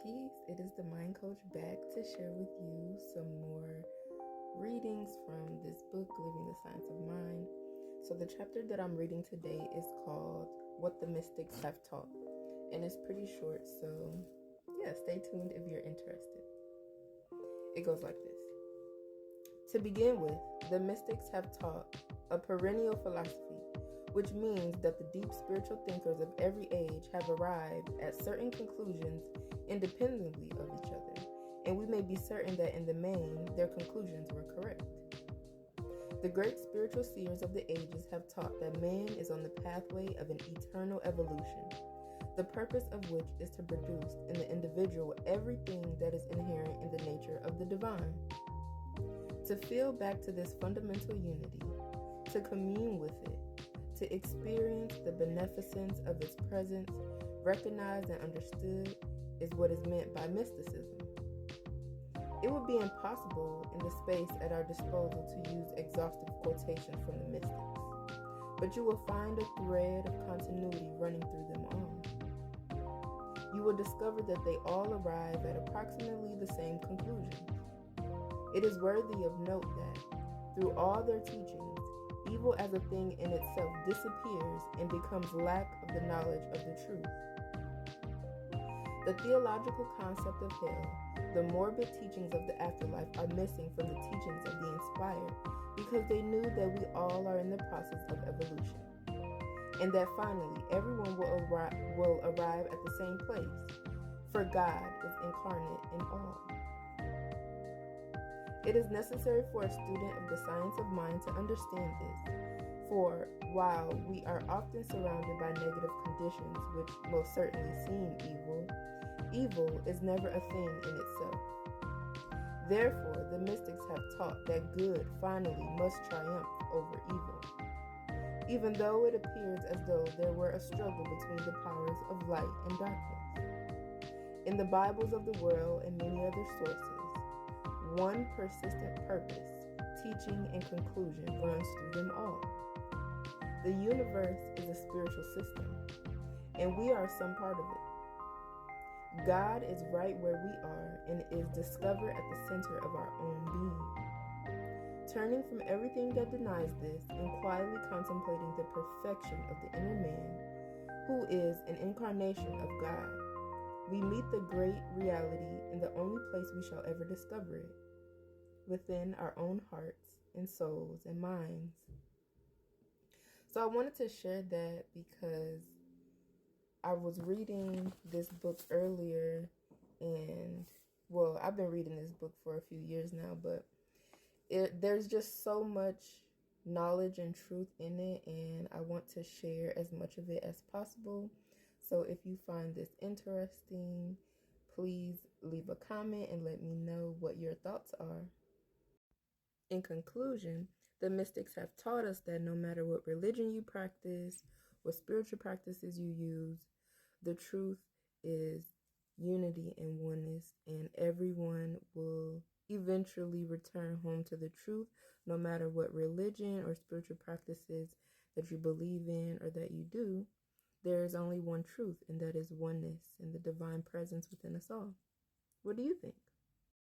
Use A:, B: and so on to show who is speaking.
A: Peace. It is the Mind Coach back to share with you some more readings from this book, Living the Science of Mind. So the chapter that I'm reading today is called What the Mystics Have Taught, and it's pretty short, so yeah, stay tuned if you're interested. It goes like this. To begin with, the mystics have taught a perennial philosophy, which means that the deep spiritual thinkers of every age have arrived at certain conclusions independently of each other, and we may be certain that in the main, their conclusions were correct. The great spiritual seers of the ages have taught that man is on the pathway of an eternal evolution, the purpose of which is to produce in the individual everything that is inherent in the nature of the divine. To feel back to this fundamental unity, to commune with it, to experience the beneficence of its presence, recognized and understood, is what is meant by mysticism. It would be impossible in the space at our disposal to use exhaustive quotations from the mystics, but you will find a thread of continuity running through them all. You will discover that they all arrive at approximately the same conclusions. It is worthy of note that, through all their teachings, evil as a thing in itself disappears and becomes lack of the knowledge of the truth. The theological concept of hell, the morbid teachings of the afterlife are missing from the teachings of the inspired because they knew that we all are in the process of evolution, and that finally everyone will arrive at the same place, for God is incarnate in all. It is necessary for a student of the science of mind to understand this, for while we are often surrounded by negative conditions which most certainly seem evil, evil is never a thing in itself. Therefore, the mystics have taught that good finally must triumph over evil, even though it appears as though there were a struggle between the powers of light and darkness. In the Bibles of the world and many other sources, one persistent purpose, teaching, and conclusion runs through them all. The universe is a spiritual system, and we are some part of it. God is right where we are and is discovered at the center of our own being. Turning from everything that denies this and quietly contemplating the perfection of the inner man, who is an incarnation of God, we meet the great reality in the only place we shall ever discover it, within our own hearts and souls and minds. So I wanted to share that because I was reading this book earlier, and well, I've been reading this book for a few years now, but there's just so much knowledge and truth in it, and I want to share as much of it as possible. So if you find this interesting, please leave a comment and let me know what your thoughts are. In conclusion, the mystics have taught us that no matter what religion you practice, what spiritual practices you use, the truth is unity and oneness, and everyone will eventually return home to the truth, no matter what religion or spiritual practices that you believe in or that you do. There is only one truth, and that is oneness and the divine presence within us all. What do you think?